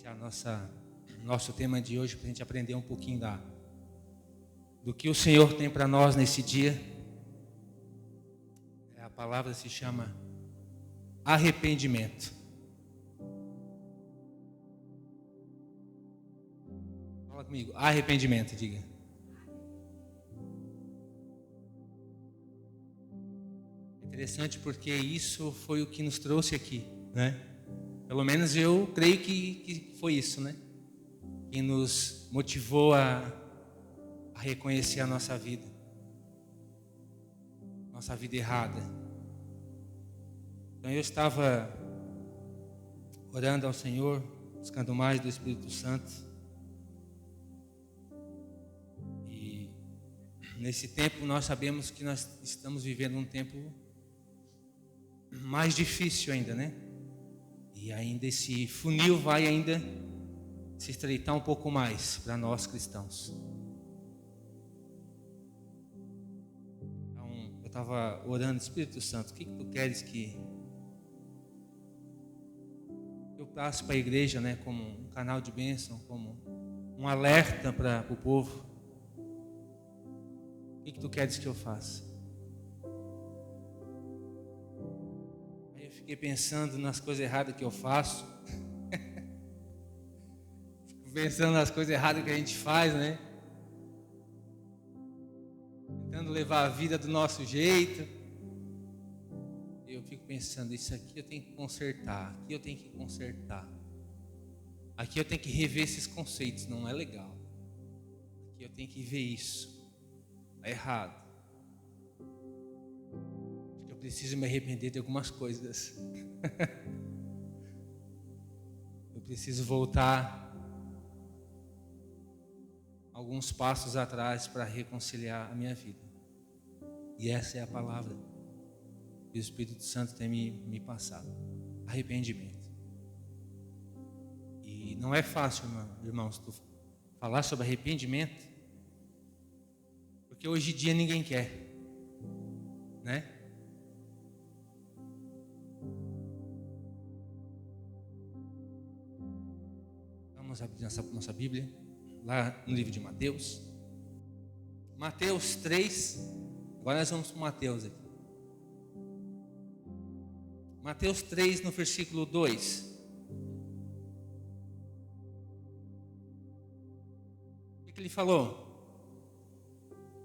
iniciar nosso tema de hoje, para a gente aprender um pouquinho do que o Senhor tem para nós nesse dia. A palavra se chama arrependimento. Fala comigo, arrependimento, diga. Interessante porque isso foi o que nos trouxe aqui, né? Pelo menos eu creio que foi isso, né? Que nos motivou a reconhecer a nossa vida errada. Então eu estava orando ao Senhor, buscando mais do Espírito Santo. E nesse tempo nós sabemos que nós estamos vivendo um tempo mais difícil ainda, né? E ainda esse funil vai ainda se estreitar um pouco mais para nós cristãos. Então, eu estava orando, Espírito Santo, o que tu queres que eu passe para a igreja, né? Como um canal de bênção, como um alerta para o povo. O que tu queres que eu faça? Fiquei pensando nas coisas erradas que eu faço. Fico pensando nas coisas erradas que a gente faz, né? Tentando levar a vida do nosso jeito. Eu fico pensando, isso aqui eu tenho que consertar, aqui eu tenho que consertar. Aqui eu tenho que rever esses conceitos, não é legal. Aqui eu tenho que ver isso. Está errado. Preciso me arrepender de algumas coisas. Eu preciso voltar alguns passos atrás para reconciliar a minha vida. E essa é a palavra que o Espírito Santo tem me passado. Arrependimento. E não é fácil, irmãos, tu falar sobre arrependimento, porque hoje em dia ninguém quer, né? Vamos abrir nossa Bíblia, lá no livro de Mateus. Mateus 3, agora nós vamos para Mateus aqui. Mateus 3, no versículo 2. O que ele falou?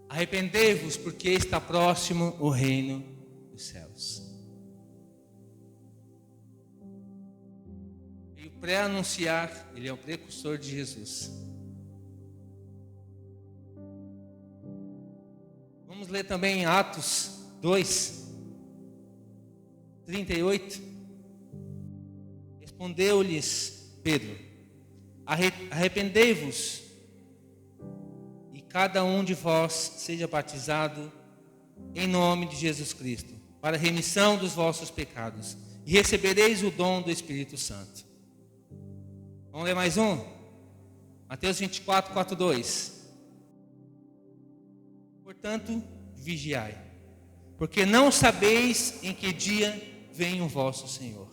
Arrependei-vos, porque está próximo o reino dos céus. Pré-anunciar, ele é o precursor de Jesus. Vamos ler também Atos 2, 38. Respondeu-lhes Pedro: arrependei-vos e cada um de vós seja batizado em nome de Jesus Cristo, para a remissão dos vossos pecados, e recebereis o dom do Espírito Santo. Vamos ler mais um? Mateus 24, 4, 2. Portanto, vigiai, porque não sabeis em que dia vem o vosso Senhor.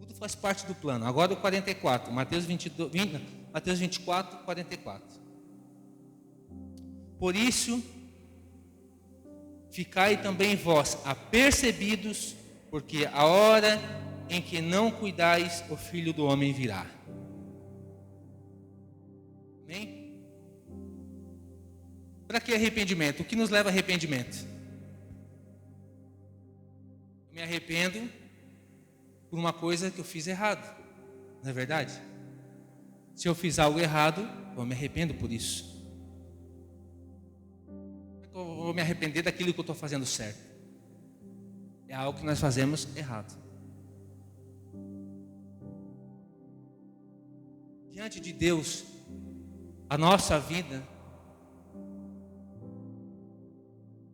Tudo faz parte do plano. Agora o 44, Mateus 24, 44. Por isso, ficai também vós apercebidos, porque a hora em que não cuidais, o Filho do Homem virá. Amém? Para que arrependimento? O que nos leva a arrependimento? Eu me arrependo por uma coisa que eu fiz errado, não é verdade? Se eu fiz algo errado, eu me arrependo por isso. Como é que eu vou me arrepender daquilo que eu estou fazendo certo? É algo que nós fazemos errado. Diante de Deus, a nossa vida,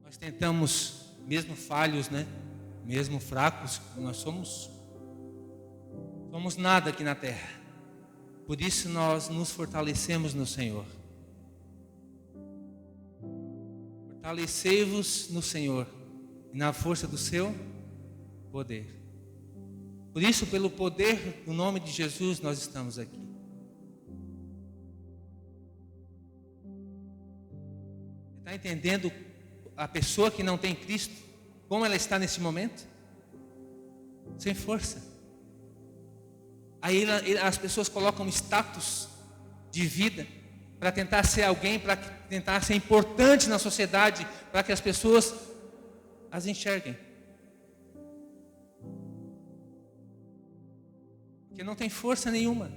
nós tentamos, mesmo falhos, né? Mesmo fracos, nós somos nada aqui na terra. Por isso nós nos fortalecemos no Senhor. Fortalecei-vos no Senhor e na força do seu poder. Por isso, pelo poder do nome de Jesus, nós estamos aqui. Está entendendo a pessoa que não tem Cristo, como ela está nesse momento? Sem força. Aí as pessoas colocam status de vida para tentar ser alguém, para tentar ser importante na sociedade, para que as pessoas as enxerguem. Porque não tem força nenhuma.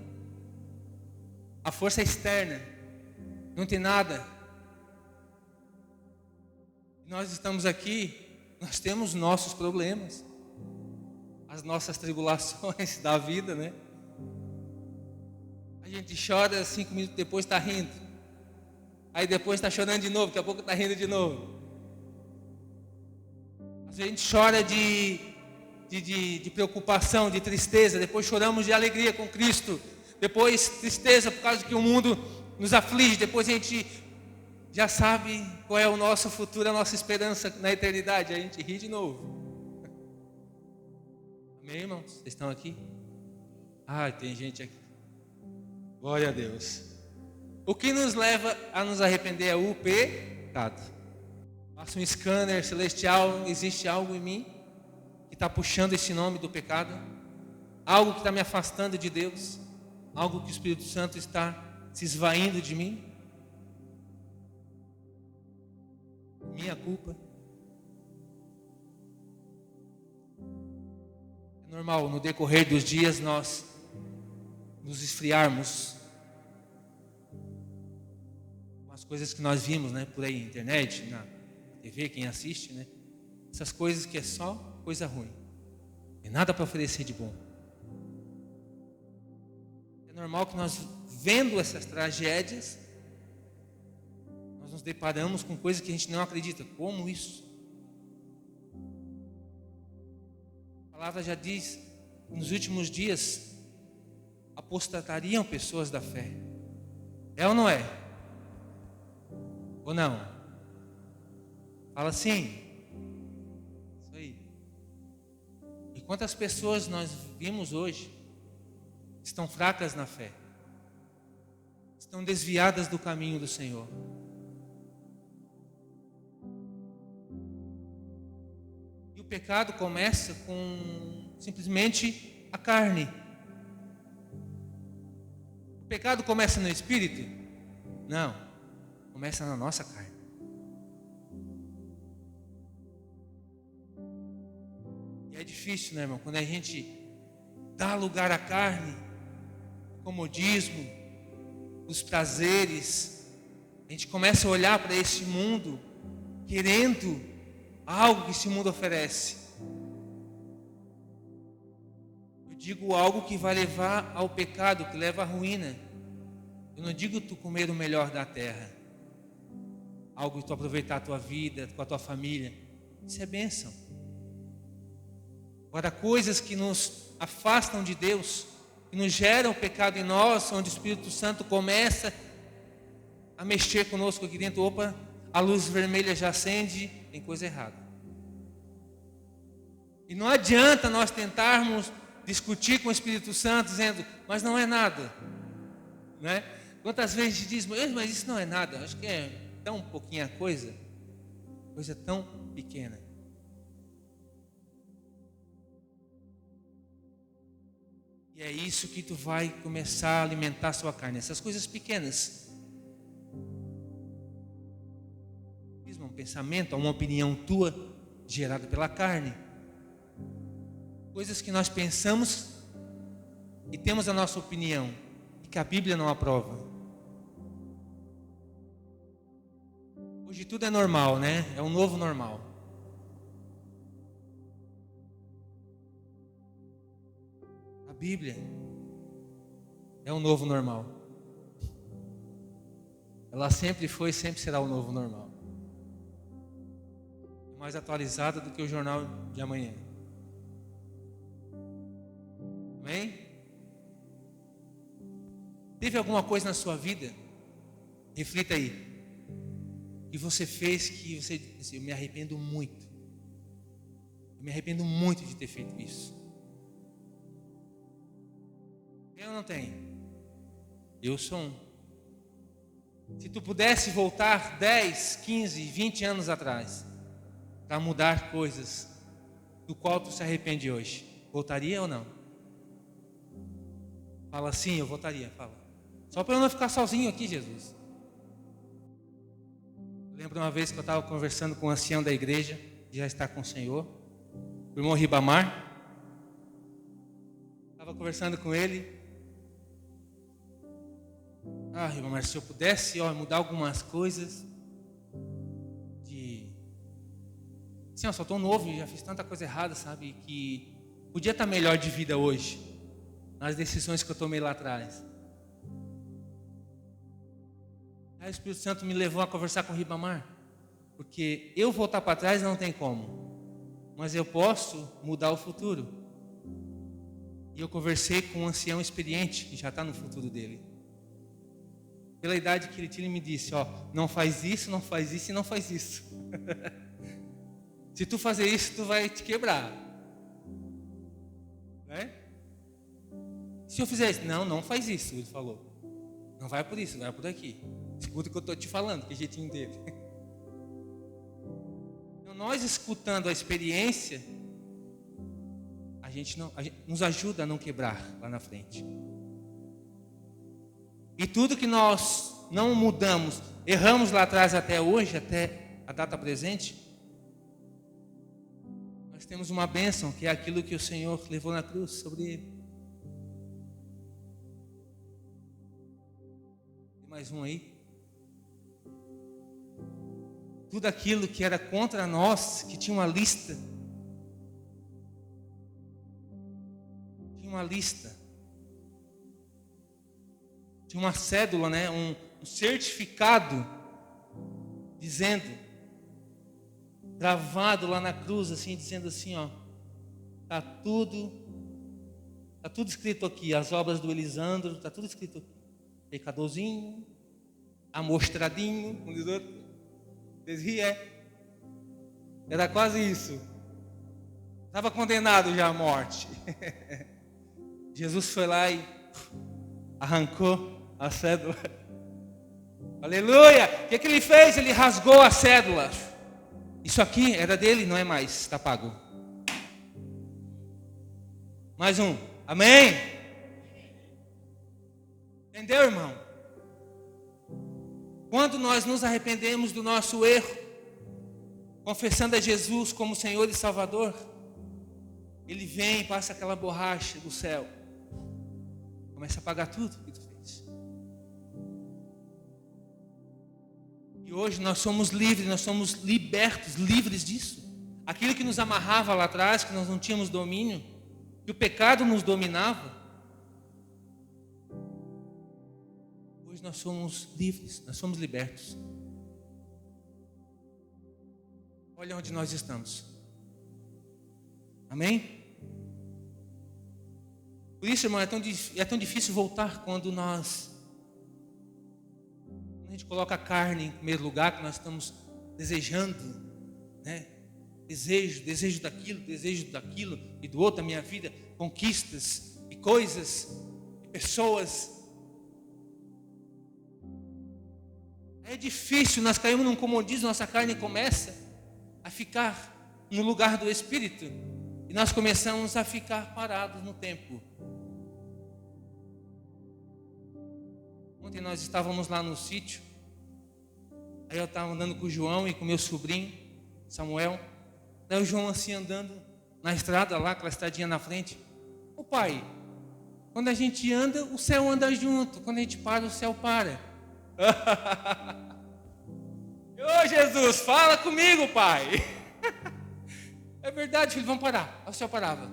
A força é externa. Não tem nada. Nós estamos aqui, nós temos nossos problemas, as nossas tribulações da vida, né? A gente chora, 5 minutos depois está rindo. Aí depois está chorando de novo, daqui a pouco está rindo de novo. Às vezes a gente chora de preocupação, de tristeza, depois choramos de alegria com Cristo. Depois tristeza por causa que o mundo nos aflige, depois a gente já sabe qual é o nosso futuro, a nossa esperança na eternidade. A gente ri de novo. Amém, irmãos? Vocês estão aqui? Tem gente aqui. Glória a Deus. O que nos leva a nos arrepender é o pecado. Faça um scanner celestial. Existe algo em mim que está puxando esse nome do pecado? Algo que está me afastando de Deus? Algo que o Espírito Santo está se esvaindo de mim? Minha culpa? É normal no decorrer dos dias nós nos esfriarmos com as coisas que nós vimos, né, por aí, na internet, na TV, quem assiste, né? Essas coisas que é só coisa ruim, não tem nada para oferecer de bom. É normal que nós, vendo essas tragédias, nós nos deparamos com coisas que a gente não acredita. Como isso? A palavra já diz, nos últimos dias apostatariam pessoas da fé. É ou não é? Ou não? Fala assim. Isso aí. E quantas pessoas nós vimos hoje estão fracas na fé, estão desviadas do caminho do Senhor. E o pecado começa com simplesmente a carne. O pecado começa no espírito? Não, começa na nossa carne. E é difícil, né, irmão? Quando a gente dá lugar à carne, comodismo, os prazeres, a gente começa a olhar para esse mundo querendo algo que esse mundo oferece. Eu digo algo que vai levar ao pecado, que leva à ruína. Eu não digo tu comer o melhor da terra, algo que tu aproveitar a tua vida, com a tua família. Isso é bênção. Agora, coisas que nos afastam de Deus, que nos geram o pecado em nós, onde o Espírito Santo começa a mexer conosco aqui dentro. Opa, a luz vermelha já acende, tem coisa errada. E não adianta nós tentarmos discutir com o Espírito Santo, dizendo, mas não é nada, né? Quantas vezes a gente diz, mas isso não é nada, acho que é tão pouquinha coisa tão pequena. E é isso que tu vai começar a alimentar a sua carne, essas coisas pequenas. Um pensamento, uma opinião tua, gerada pela carne. Coisas que nós pensamos e temos a nossa opinião, e que a Bíblia não aprova. Hoje tudo é normal, né? É um novo normal. A Bíblia é um novo normal. Ela sempre foi e sempre será o novo normal. Mais atualizada do que o jornal de amanhã. Amém? Teve alguma coisa na sua vida? Reflita aí. Que você fez que você disse, eu me arrependo muito. Eu me arrependo muito de ter feito isso. Tem ou não tem? Eu sou um. Se tu pudesse voltar 10, 15, 20 anos atrás para mudar coisas do qual tu se arrepende hoje, voltaria ou não? Fala sim, eu voltaria, fala. Só para eu não ficar sozinho aqui, Jesus. Eu lembro uma vez que eu estava conversando com um ancião da igreja, que já está com o Senhor, o irmão Ribamar. Estava conversando com ele. Ribamar, se eu pudesse mudar algumas coisas Sim, eu só estou novo e já fiz tanta coisa errada, sabe? Que podia estar melhor de vida hoje, nas decisões que eu tomei lá atrás. Aí o Espírito Santo me levou a conversar com o Ribamar, porque eu voltar para trás não tem como, mas eu posso mudar o futuro. E eu conversei com um ancião experiente que já está no futuro dele. Pela idade que ele tinha, ele me disse: não faz isso, não faz isso e não faz isso. Se tu fazer isso, tu vai te quebrar, né? Se eu fizer isso, não faz isso, ele falou. Não vai por isso, vai por aqui. Escuta o que eu estou te falando, que jeitinho dele. Então, nós escutando a experiência, a gente nos ajuda a não quebrar lá na frente. E tudo que nós não mudamos, erramos lá atrás até hoje, até a data presente, nós temos uma bênção, que é aquilo que o Senhor levou na cruz sobre ele. Tem mais um aí? Tudo aquilo que era contra nós, que tinha uma lista. Tinha uma lista. Tinha uma cédula, né? Um certificado dizendo, gravado lá na cruz, assim, dizendo assim, tá tudo escrito aqui, as obras do Elisandro, tá tudo escrito aqui. Pecadorzinho, amostradinho, como diz outro. Vocês riem, Era quase isso. Estava condenado já à morte. Jesus foi lá e arrancou a cédula. Aleluia! O que ele fez? Ele rasgou a cédula. Isso aqui era dele, não é mais, está pago. Mais um, amém? Entendeu, irmão? Quando nós nos arrependemos do nosso erro, confessando a Jesus como Senhor e Salvador, Ele vem e passa aquela borracha do céu, começa a pagar tudo que tu fez. E hoje nós somos livres, nós somos libertos, livres disso. Aquilo que nos amarrava lá atrás, que nós não tínhamos domínio, que o pecado nos dominava, hoje nós somos livres, nós somos libertos. Olha onde nós estamos. Amém? Por isso, irmão, é tão difícil voltar quando a gente coloca a carne em primeiro lugar, que nós estamos desejando, né? Desejo daquilo e do outro, da minha vida, conquistas e coisas e pessoas. É difícil, nós caímos num comodismo, nossa carne começa a ficar no lugar do Espírito e nós começamos a ficar parados no tempo. Ontem nós estávamos lá no sítio, aí eu estava andando com o João e com o meu sobrinho Samuel. Daí o João assim andando na estrada lá, aquela estradinha na frente. Ô pai, quando a gente anda, o céu anda junto. Quando a gente para, o céu para. Ô Jesus, fala comigo, pai. É verdade, filho, vamos parar. Aí o céu parava.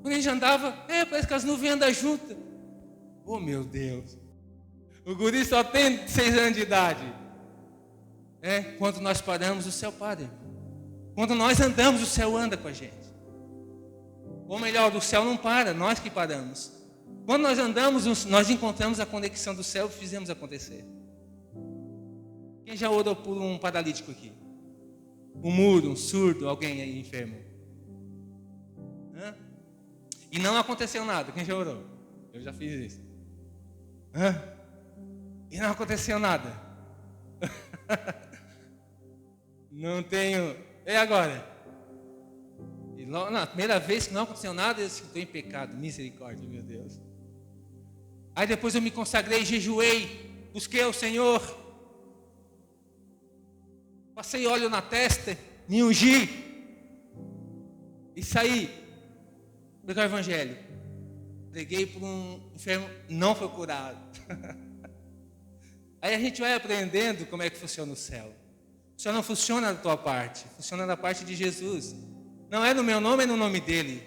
Quando a gente andava, parece que as nuvens andam juntas. Oh meu Deus. O guri só tem 6 anos de idade. Quando nós paramos, o céu para. Quando nós andamos, o céu anda com a gente. Ou melhor, o céu não para, nós que paramos. Quando nós andamos, nós encontramos a conexão do céu e fizemos acontecer. Quem já orou por um paralítico aqui? Um mudo, um surdo, alguém aí enfermo? E não aconteceu nada, quem já orou? Eu já fiz isso. E não aconteceu nada. Não tenho. E agora? E logo, na primeira vez que não aconteceu nada, eu estou em pecado. Misericórdia, meu Deus. Aí depois eu me consagrei, jejuei, busquei ao Senhor. Passei óleo na testa, me ungi. E saí. Pregar o evangelho. Preguei por um enfermo, não foi curado. Aí a gente vai aprendendo como é que funciona o céu. O céu não funciona da tua parte, funciona da parte de Jesus. Não é no meu nome, é no nome dele.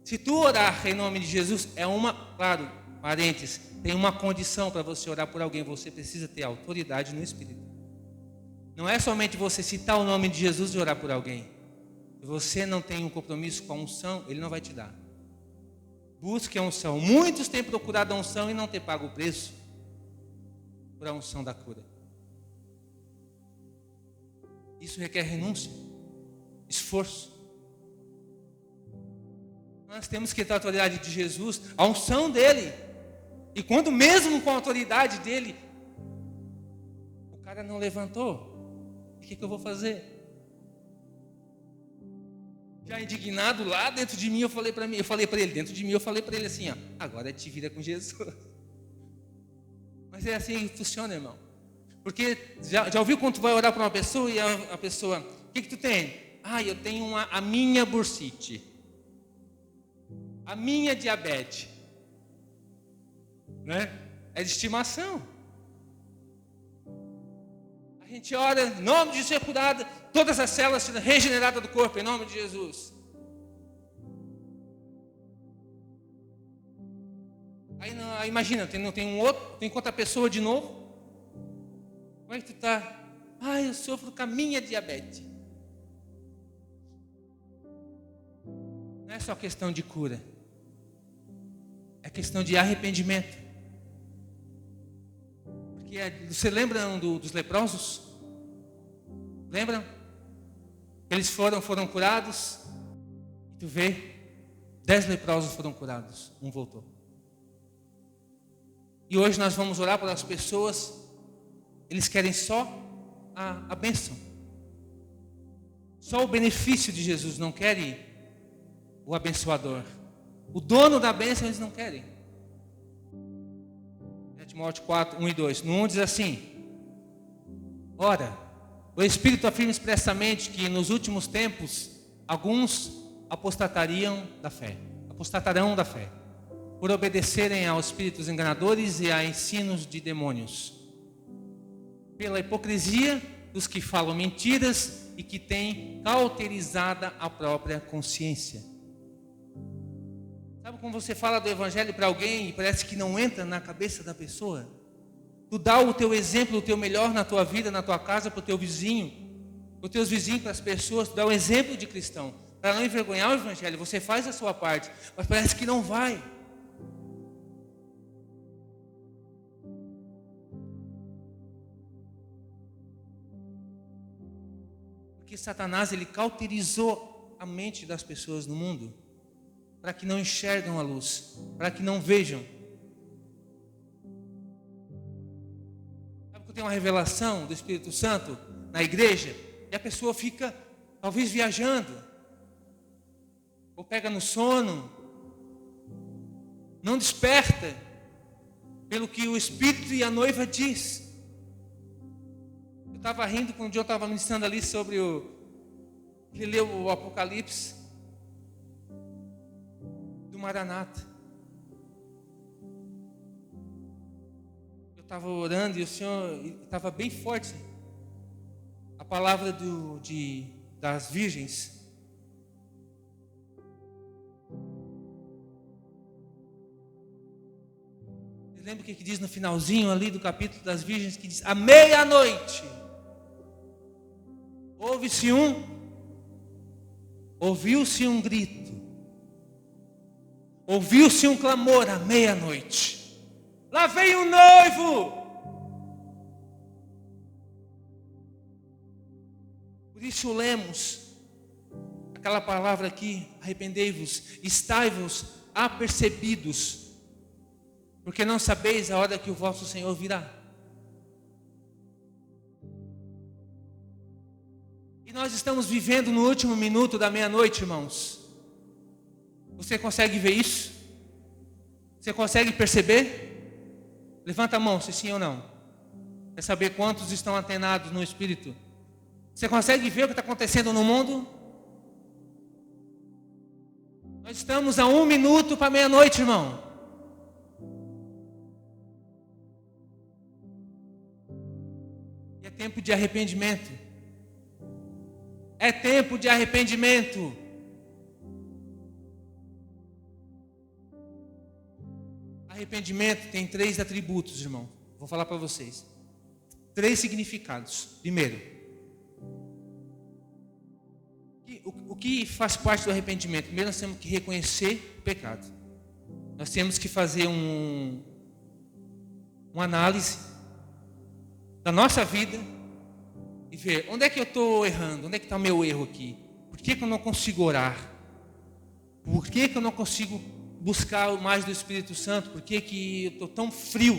Se tu orar em nome de Jesus, claro, parênteses, tem uma condição para você orar por alguém, você precisa ter autoridade no Espírito. Não é somente você citar o nome de Jesus e orar por alguém. Se você não tem um compromisso com a unção, ele não vai te dar. Busque a unção. Muitos têm procurado a unção e não têm pago o preço por a unção da cura. Isso requer renúncia, esforço. Nós temos que ter a autoridade de Jesus, a unção dele. E quando mesmo com a autoridade dele, o cara não levantou, o que eu vou fazer? Já indignado lá dentro de mim, eu falei para ele assim, ó, agora te vira com Jesus. Mas é assim que funciona, irmão. Porque já ouviu quando tu vai orar para uma pessoa e a pessoa, o que tu tem? Eu tenho a minha bursite, a minha diabetes, né? É de estimação. A gente ora, em nome de Jesus é curada, todas as células sendo regeneradas do corpo, em nome de Jesus. Aí imagina, tem outra pessoa de novo. Como é que tu está? Eu sofro com a minha diabetes. Não é só questão de cura. É questão de arrependimento. Porque você lembra dos leprosos? Lembram? Eles foram curados. E tu vê, 10 leprosos foram curados. Um voltou. E hoje nós vamos orar para as pessoas. Eles querem só a bênção. Só o benefício de Jesus. Não querem o abençoador. O dono da bênção eles não querem. Timóteo 4, 1 e 2. No 1 diz assim: ora, o Espírito afirma expressamente que nos últimos tempos alguns apostatarão da fé, por obedecerem aos espíritos enganadores e a ensinos de demônios, pela hipocrisia dos que falam mentiras e que têm cauterizada a própria consciência. Sabe quando você fala do evangelho para alguém e parece que não entra na cabeça da pessoa? Tu dá o teu exemplo, o teu melhor na tua vida, na tua casa, para o teu vizinho, para os teus vizinhos, para as pessoas, tu dá um exemplo de cristão, para não envergonhar o evangelho, você faz a sua parte, mas parece que não vai. Porque Satanás, ele cauterizou a mente das pessoas no mundo, para que não enxergam a luz, para que não vejam. Sabe que eu tenho uma revelação do Espírito Santo na igreja, e a pessoa fica, talvez, viajando, ou pega no sono, não desperta, pelo que o Espírito e a noiva diz. Eu estava rindo quando um dia eu estava ministrando ali sobre ele leu o Apocalipse do Maranata. Eu estava orando e o Senhor estava bem forte. A palavra das virgens. Você lembra o que diz no finalzinho ali do capítulo das virgens? Que diz: à meia-noite ouviu-se um grito, ouviu-se um clamor à meia-noite: lá vem o noivo! Por isso lemos aquela palavra aqui: arrependei-vos, estai-vos apercebidos, porque não sabeis a hora que o vosso Senhor virá. E nós estamos vivendo no último minuto da meia-noite, irmãos. Você consegue ver isso? Você consegue perceber? Levanta a mão, se sim ou não. Quer saber quantos estão antenados no Espírito? Você consegue ver o que está acontecendo no mundo? Nós estamos a 1 minuto para meia-noite, irmão. E é tempo de arrependimento. É tempo de arrependimento. Arrependimento tem 3 atributos, irmão. Vou falar para vocês. 3 significados. Primeiro, o que faz parte do arrependimento? Primeiro, nós temos que reconhecer o pecado. Nós temos que fazer uma análise da nossa vida e ver onde é que eu estou errando, onde é que está o meu erro aqui. Por que eu não consigo orar? Por que eu não consigo buscar mais do Espírito Santo? Por que eu estou tão frio?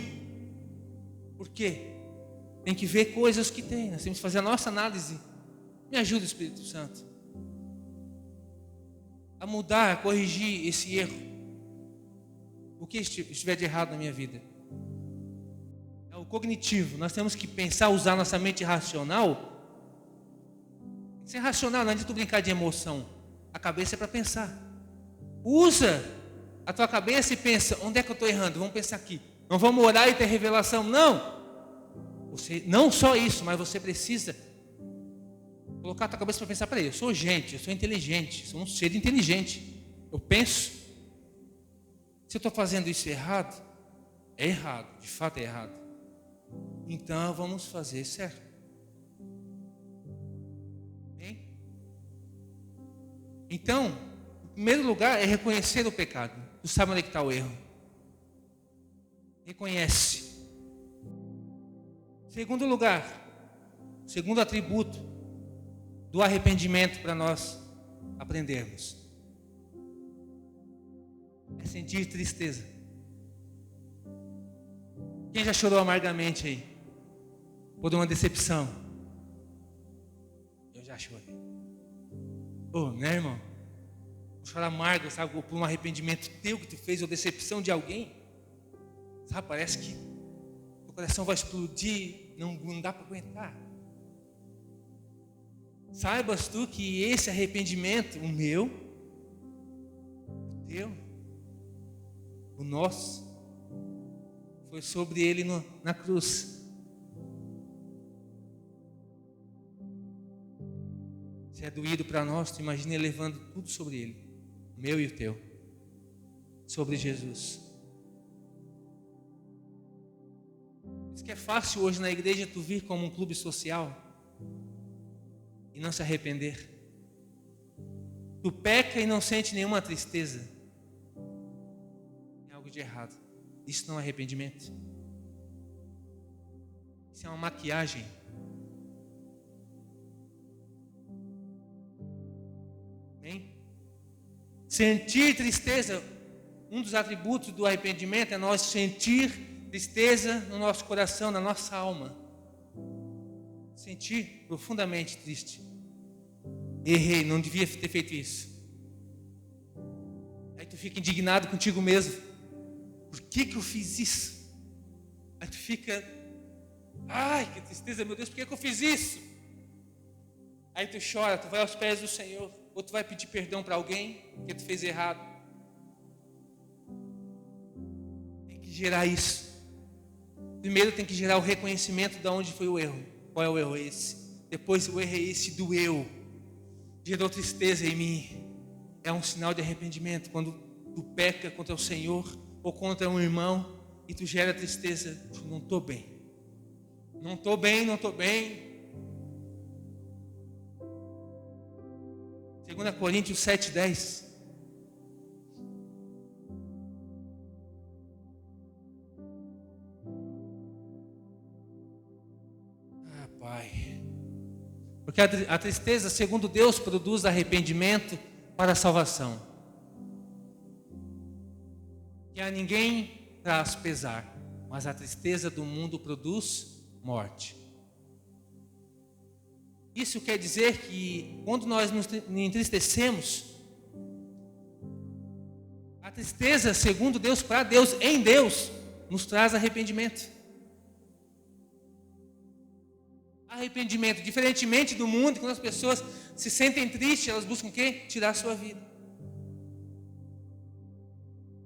Por quê? Tem que ver coisas que tem. Nós temos que fazer a nossa análise. Me ajuda, Espírito Santo, a mudar, a corrigir esse erro. O que estiver de errado na minha vida? É o cognitivo. Nós temos que pensar, usar nossa mente racional. Ser racional, não adianta tu brincar de emoção. A cabeça é para pensar. Usa a tua cabeça e pensa, onde é que eu estou errando? Vamos pensar aqui. Não vamos orar e ter revelação, não. Você, não só isso, mas você precisa colocar a tua cabeça para pensar, peraí, eu sou gente, eu sou inteligente, sou um ser inteligente. Eu penso, se eu estou fazendo isso errado, é errado, de fato é errado. Então vamos fazer certo. Bem? Então, em primeiro lugar é reconhecer o pecado. Tu sabe onde é que está o erro. Reconhece. Segundo lugar, segundo atributo do arrependimento para nós aprendermos, é sentir tristeza. Quem já chorou amargamente aí? Por uma decepção? Eu já chorei. Né, irmão? Chorar amargo, sabe? Por um arrependimento teu que tu fez, ou decepção de alguém. Sabe, parece que o coração vai explodir, não dá para aguentar. Saibas tu que esse arrependimento, o meu, o teu, o nosso, foi sobre ele na cruz. Se é doído para nós, tu imagina ele levando tudo sobre ele, o meu e o teu, sobre Jesus. Isso que é fácil hoje na igreja tu vir como um clube social e não se arrepender. Tu peca e não sente nenhuma tristeza. É algo de errado. Isso não é arrependimento. Isso é uma maquiagem. Bem? Sentir tristeza, um dos atributos do arrependimento é nós sentir tristeza no nosso coração, na nossa alma. Sentir profundamente triste. Errei, não devia ter feito isso. Aí tu fica indignado contigo mesmo. Por que eu fiz isso? Aí tu fica, ai, que tristeza, meu Deus, por que eu fiz isso? Aí tu chora, tu vai aos pés do Senhor, ou tu vai pedir perdão para alguém que tu fez errado. Tem que gerar isso. Primeiro tem que gerar o reconhecimento de onde foi o erro. Qual é o erro esse? Depois o erro é esse, doeu, gerou tristeza em mim. É um sinal de arrependimento. Quando tu peca contra o Senhor ou contra um irmão e tu gera tristeza, não estou bem. Não estou bem. 2 Coríntios 7:10. Pai, porque a tristeza, segundo Deus, produz arrependimento para a salvação, que a ninguém traz pesar, mas a tristeza do mundo produz morte. Isso quer dizer que quando nós nos entristecemos, a tristeza, segundo Deus, para Deus, em Deus, nos traz arrependimento. Arrependimento, diferentemente do mundo, quando as pessoas se sentem tristes, elas buscam o quê? Tirar a sua vida.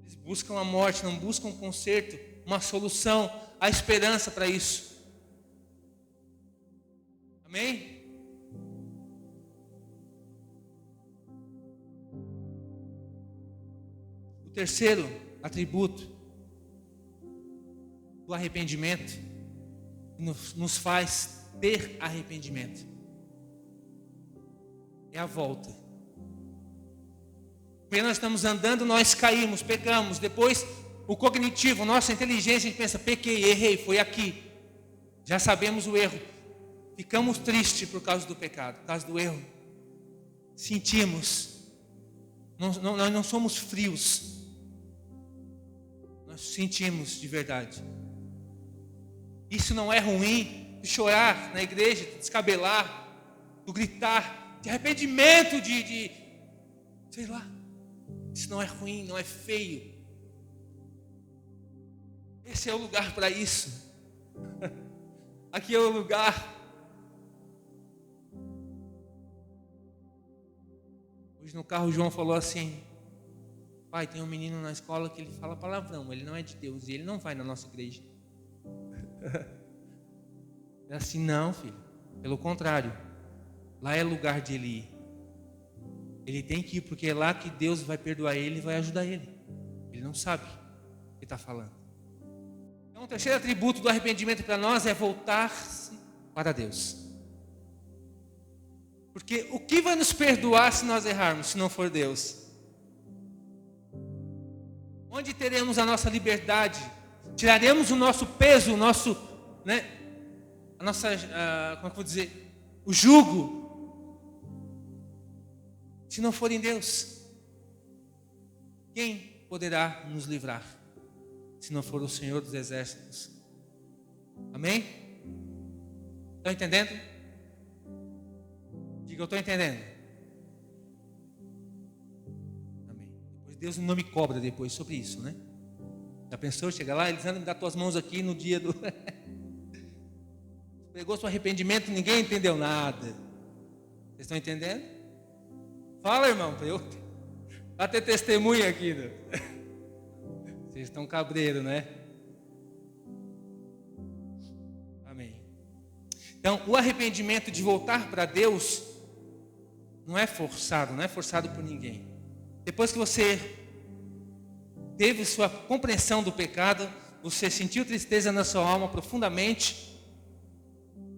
Eles buscam a morte, não buscam um conserto, uma solução, a esperança para isso. Amém? O terceiro atributo do arrependimento nos faz ter arrependimento é a volta. Porque nós estamos andando, nós caímos, pecamos, depois o cognitivo, nossa inteligência, a gente pensa, pequei, errei, foi aqui. Já sabemos o erro. Ficamos tristes por causa do pecado, por causa do erro. Sentimos. Nós não somos frios. Nós sentimos de verdade. Isso não é ruim, de chorar na igreja, de descabelar, de gritar, de arrependimento, sei lá. Isso não é ruim, não é feio. Esse é o lugar para isso. Aqui é o lugar. Hoje no carro o João falou assim: pai, tem um menino na escola que ele fala palavrão, ele não é de Deus e ele não vai na nossa igreja. É assim, não, filho. Pelo contrário, lá é lugar de ele ir. Ele tem que ir, porque é lá que Deus vai perdoar ele e vai ajudar ele. Ele não sabe o que está falando. Então, o terceiro atributo do arrependimento para nós é voltar-se para Deus. Porque o que vai nos perdoar se nós errarmos, se não for Deus? Onde teremos a nossa liberdade? Tiraremos o nosso peso, o nosso, a nossa, como é que eu vou dizer? O jugo. Se não for em Deus, quem poderá nos livrar? Se não for o Senhor dos Exércitos. Amém? Estão entendendo? Diga, eu estou entendendo. Amém. Depois Deus não me cobra depois sobre isso, né? Já pensou? Chega lá, Elisandro, me dá tuas mãos aqui no dia do... Pregou seu arrependimento, ninguém entendeu nada. Vocês estão entendendo? Fala, irmão, para eu ter testemunha aqui. Né? Vocês estão cabreiros, né? Amém. Então, o arrependimento de voltar para Deus não é forçado por ninguém. Depois que você teve sua compreensão do pecado, você sentiu tristeza na sua alma profundamente,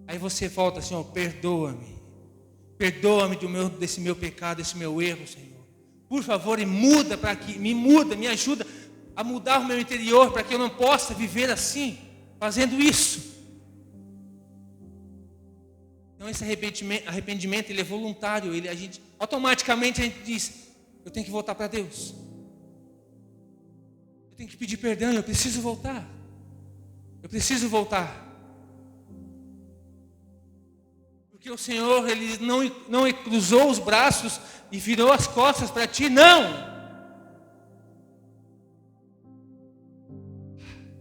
aí você volta, Senhor, perdoa-me desse meu pecado, desse meu erro, Senhor. Por favor, me ajuda a mudar o meu interior, para que eu não possa viver assim, fazendo isso. Então esse arrependimento ele é voluntário, automaticamente a gente diz, eu tenho que voltar para Deus. Eu tenho que pedir perdão, eu preciso voltar. Porque o Senhor, Ele não cruzou os braços e virou as costas para ti, não.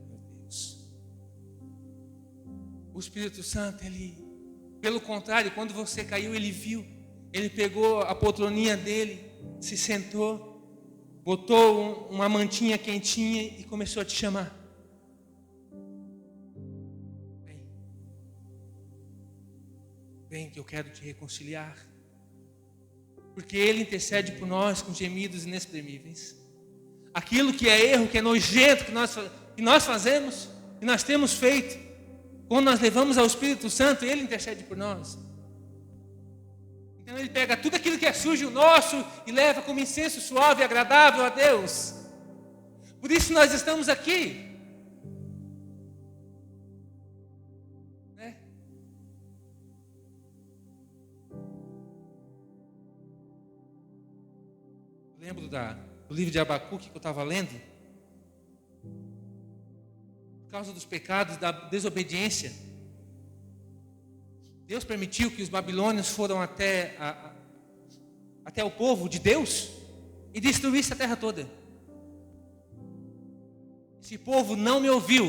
Meu Deus. O Espírito Santo, Ele, pelo contrário, quando você caiu, Ele viu. Ele pegou a poltroninha dele, se sentou, botou uma mantinha quentinha e começou a te chamar. Vem que eu quero te reconciliar. Porque Ele intercede por nós com gemidos inexprimíveis. Aquilo que é erro, que é nojento, que nós fazemos, que nós temos feito, quando nós levamos ao Espírito Santo, Ele intercede por nós. Então Ele pega tudo aquilo que é sujo nosso e leva como incenso suave e agradável a Deus. Por isso nós estamos aqui. Lembro do livro de Abacuque que eu estava lendo. causa dos pecados, da desobediência, Deus permitiu que os babilônios foram até o povo de Deus e destruísse a terra toda. Esse povo não me ouviu.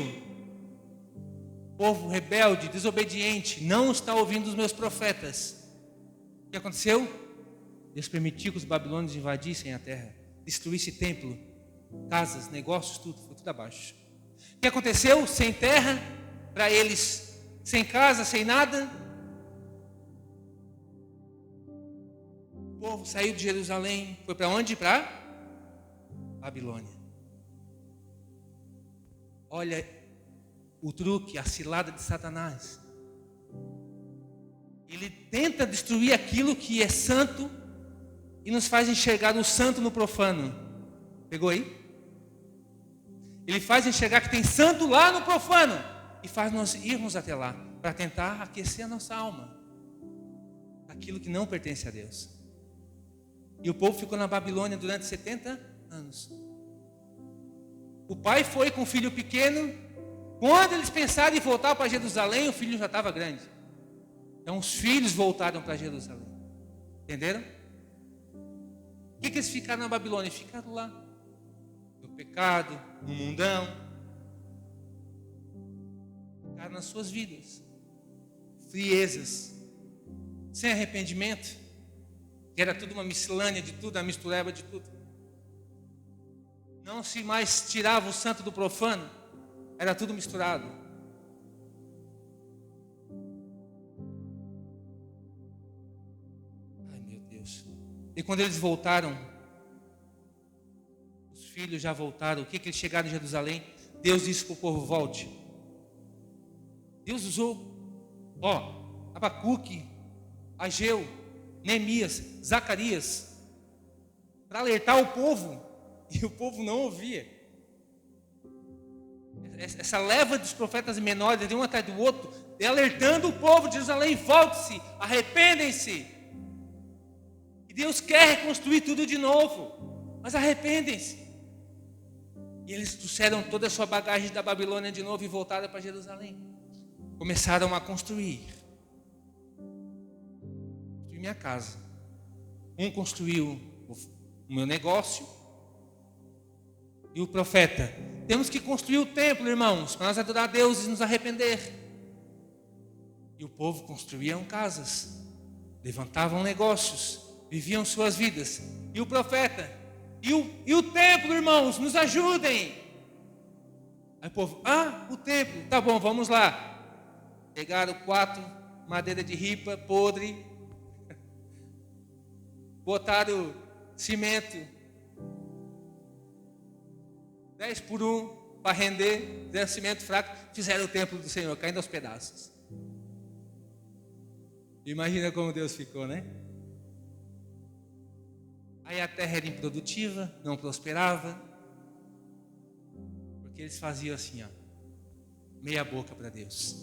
Povo rebelde, desobediente, não está ouvindo os meus profetas. O que aconteceu? Deus permitiu que os babilônios invadissem a terra, destruíssem templo, casas, negócios, tudo, foi tudo abaixo. O que aconteceu? Sem terra, para eles, sem casa, sem nada. O povo saiu de Jerusalém, foi para onde? Para Babilônia. Olha o truque, a cilada de Satanás. Ele tenta destruir aquilo que é santo e nos faz enxergar o santo no profano. Pegou aí? Ele faz enxergar que tem santo lá no profano e faz nós irmos até lá para tentar aquecer a nossa alma, aquilo que não pertence a Deus. E o povo ficou na Babilônia durante 70 anos. O pai foi com o filho pequeno. Quando eles pensaram em voltar para Jerusalém, o filho já estava grande. Então os filhos voltaram para Jerusalém. Entenderam? Por que eles ficaram na Babilônia? Ficaram lá, no pecado, no mundão. Ficaram nas suas vidas, friezas, sem arrependimento, que era tudo uma miscelânea de tudo, uma mistureba de tudo. Não se mais tirava o santo do profano, era tudo misturado. Ai, meu Deus. E quando eles voltaram, os filhos já voltaram. O que eles chegaram em Jerusalém? Deus disse para o povo: volte. Deus usou, Abacuque, Ageu, Neemias, Zacarias, para alertar o povo. E o povo não ouvia. Essa leva dos profetas menores, de um atrás do outro, alertando o povo de Jerusalém: volte-se, arrependem-se. E Deus quer reconstruir tudo de novo, mas arrependem-se. E eles trouxeram toda a sua bagagem da Babilônia de novo e voltaram para Jerusalém. Começaram a construir minha casa. Um construiu o meu negócio. E o profeta: temos que construir o templo, irmãos, para nós adorar a Deus e nos arrepender. E o povo construíam casas, levantavam negócios, viviam suas vidas. E o profeta: e o templo, irmãos, nos ajudem. Aí o povo: o templo, tá bom, vamos lá. Pegaram 4 madeiras de ripa podre, botaram cimento 10 por 1 para render, fizeram cimento fraco, fizeram o templo do Senhor caindo aos pedaços. Imagina como Deus ficou, né? Aí a terra era improdutiva, não prosperava, porque eles faziam assim, meia boca para Deus,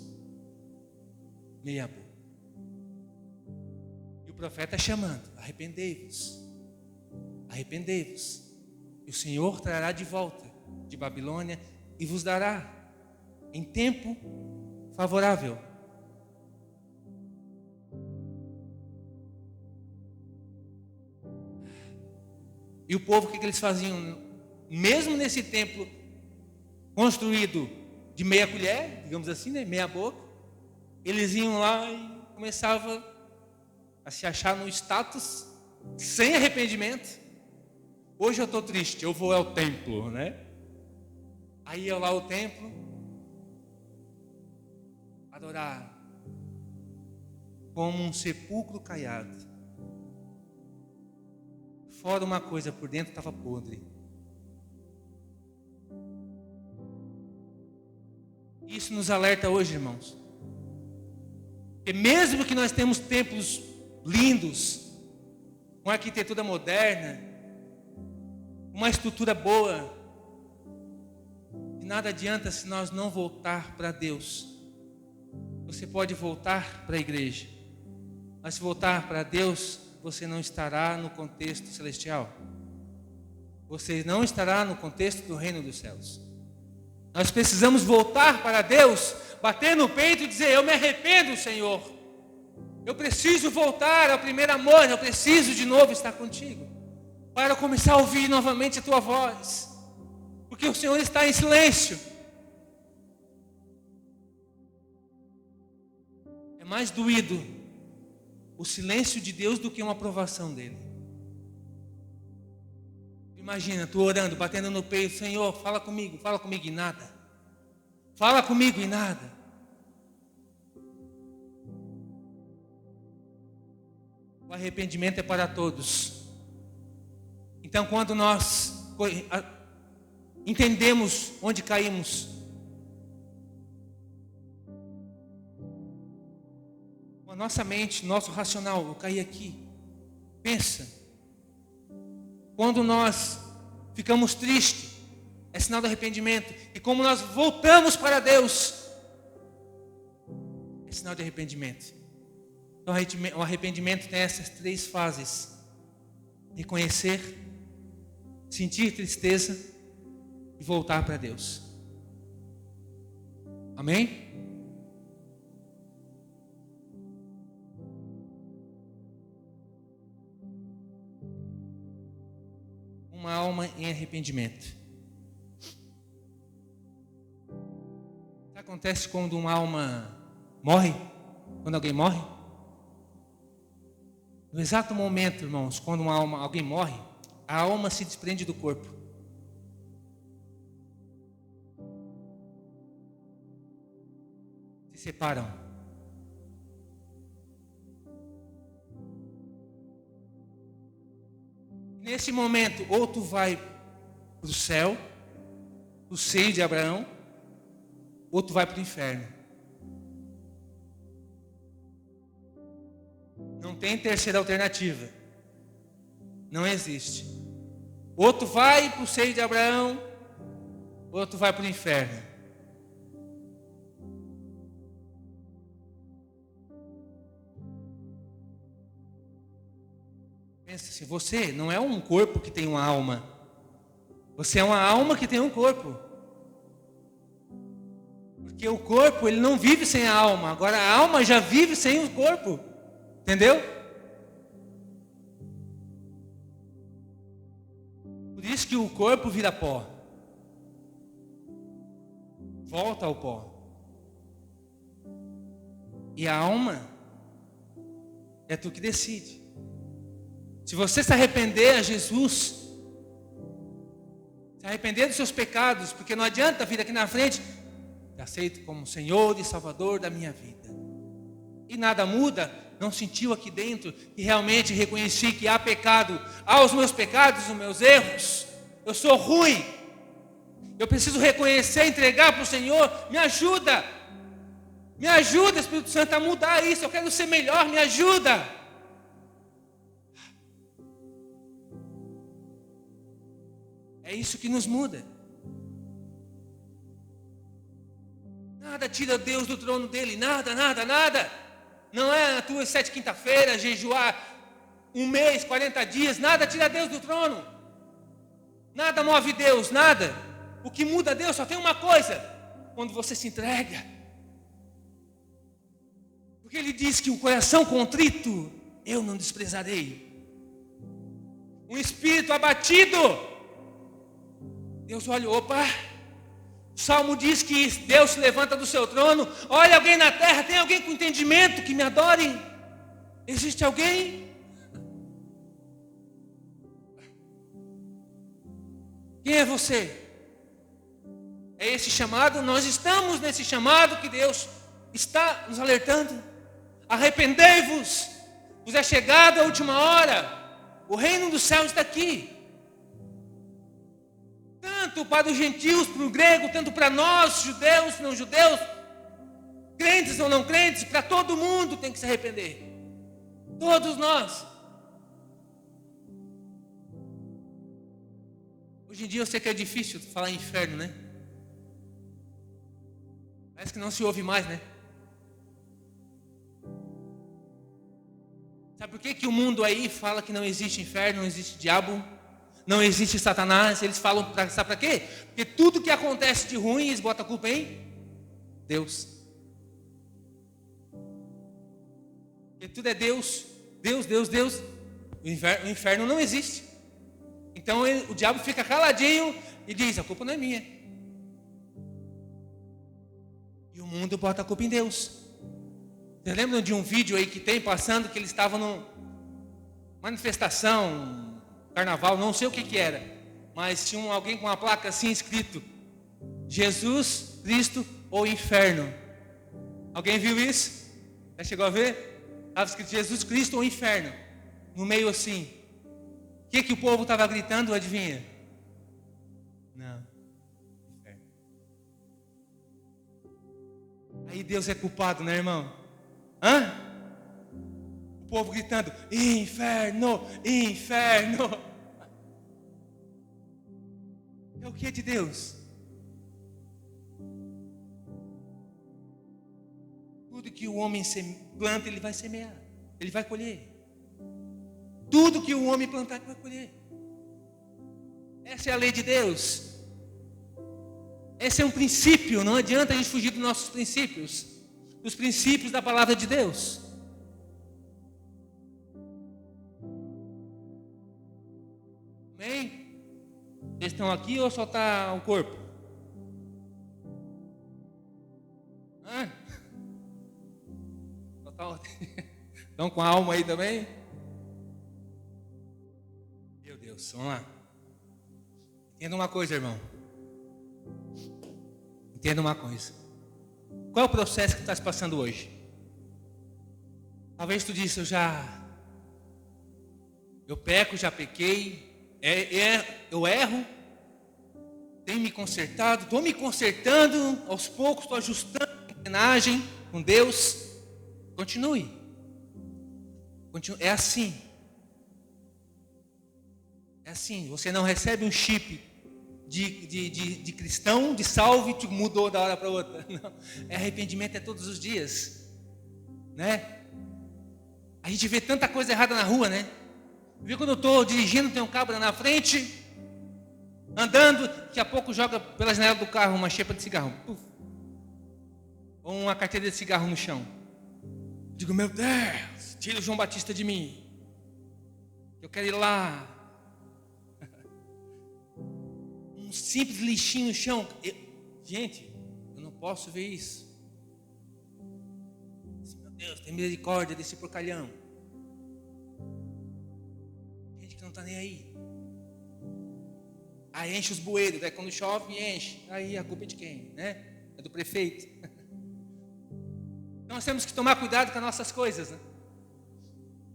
meia boca. E o profeta chamando: arrependei-vos, arrependei-vos, e o Senhor trará de volta de Babilônia e vos dará em tempo favorável. E o povo, o que eles faziam? Mesmo nesse templo construído de meia colher, digamos assim, né, meia boca, eles iam lá e começavam a se achar no status sem arrependimento. Hoje eu estou triste, eu vou ao templo, né? Aí ia lá ao templo adorar como um sepulcro caiado. Fora uma coisa, por dentro estava podre. Isso nos alerta hoje, irmãos. Porque mesmo que nós temos templos lindos, com arquitetura moderna, uma estrutura boa, de nada adianta se nós não voltar para Deus. Você pode voltar para a igreja, mas se voltar para Deus, você não estará no contexto celestial. Você não estará no contexto do reino dos céus. Nós precisamos voltar para Deus, bater no peito e dizer: eu me arrependo, Senhor. Eu preciso voltar ao primeiro amor, eu preciso de novo estar contigo, para começar a ouvir novamente a tua voz, porque o Senhor está em silêncio. É mais doído o silêncio de Deus do que uma aprovação dele. Imagina, tu orando, batendo no peito: Senhor, fala comigo e nada. Fala comigo e nada. O arrependimento é para todos. Então, quando nós entendemos onde caímos, com a nossa mente, nosso racional: eu caí aqui. Pensa. Quando nós ficamos tristes, é sinal de arrependimento. E como nós voltamos para Deus, é sinal de arrependimento. Então, o arrependimento tem essas 3 fases: reconhecer, sentir tristeza e voltar para Deus. Amém? Uma alma em arrependimento. O que acontece quando uma alma morre? Quando alguém morre? No exato momento, irmãos, quando alguém morre, a alma se desprende do corpo. Se separam. Nesse momento, ou tu vai para o céu, o seio de Abraão, ou tu vai para o inferno. Não tem terceira alternativa. Não existe. Ou tu vai para o seio de Abraão, ou tu vai para o inferno. Pensa assim: você não é um corpo que tem uma alma. Você é uma alma que tem um corpo. Porque o corpo, ele não vive sem a alma. Agora a alma já vive sem o corpo. Entendeu? Por isso que o corpo vira pó. Volta ao pó. E a alma é tu que decide. Se você se arrepender a Jesus, se arrepender dos seus pecados, porque não adianta vir aqui na frente: te aceito como Senhor e Salvador da minha vida, e nada muda. Não sentiu aqui dentro que realmente reconheci que há pecado, há os meus pecados, os meus erros, eu sou ruim, eu preciso reconhecer, entregar para o Senhor. Me ajuda, Espírito Santo, a mudar isso. Eu quero ser melhor, me ajuda. É isso que nos muda. Nada tira Deus do trono dele, nada. Não é a tua 7 quinta-feira, jejuar 1 mês, 40 dias, nada tira Deus do trono. Nada move Deus, nada. O que muda Deus só tem uma coisa: quando você se entrega. Porque Ele diz que o coração contrito eu não desprezarei. Um espírito abatido, Deus olha: opa. O Salmo diz que Deus se levanta do seu trono. Olha alguém na terra, tem alguém com entendimento que me adore? Existe alguém? Quem é você? É esse chamado? Nós estamos nesse chamado que Deus está nos alertando. Arrependei-vos, vos é chegada a última hora. O reino dos céus está aqui. Tanto para os gentios, para o grego, tanto para nós, judeus, não judeus, crentes ou não crentes, para todo mundo tem que se arrepender. Todos nós. Hoje em dia eu sei que é difícil falar em inferno, né? Parece que não se ouve mais, né? Sabe por que o mundo aí fala que não existe inferno, não existe diabo? Não existe Satanás. Eles falam, sabe para quê? Porque tudo que acontece de ruim, eles botam a culpa em Deus. Porque tudo é Deus, Deus, Deus, Deus. O inferno não existe. Então o diabo fica caladinho e diz, a culpa não é minha. E o mundo bota a culpa em Deus. Vocês lembram de um vídeo aí que tem passando, que eles estavam numa manifestação, carnaval, não sei o que era, mas tinha alguém com uma placa assim escrito, Jesus Cristo ou Inferno. Alguém viu isso? Já chegou a ver? Estava escrito Jesus Cristo ou Inferno, no meio assim. O que o povo estava gritando, adivinha? Não, Inferno. Aí Deus é culpado, né, irmão? Hã? O povo gritando, inferno, inferno. É o que de Deus? Tudo que o homem planta, ele vai semear, ele vai colher. Tudo que o homem plantar, ele vai colher. Essa é a lei de Deus. Esse é um princípio, não adianta a gente fugir dos nossos princípios, dos princípios da palavra de Deus. Amém? Vocês estão aqui ou só está o corpo? Hã? Estão com a alma aí também? Meu Deus, vamos lá. Entenda uma coisa, irmão. Entenda uma coisa. Qual é o processo que tu estás passando hoje? Talvez tu disse, eu peco, já pequei, eu erro, tenho me consertado, estou me consertando, aos poucos estou ajustando a engrenagem com Deus. Continue. É assim. É assim, você não recebe um chip de cristão, de salve, te mudou da hora para outra. Não. Arrependimento é todos os dias, né? A gente vê tanta coisa errada na rua, né? Vê quando eu estou dirigindo, tem um cabra na frente, andando, daqui a pouco joga pela janela do carro uma xepa de cigarro, puf, ou uma carteira de cigarro no chão. Digo, meu Deus, tira o João Batista de mim, eu quero ir lá. Um simples lixinho no chão. Gente, eu não posso ver isso. Meu Deus, tem misericórdia desse porcalhão. Gente que não está nem aí. Aí enche os bueiros, daí quando chove, enche. Aí a culpa é de quem? Né? É do prefeito. Então nós temos que tomar cuidado com as nossas coisas, né?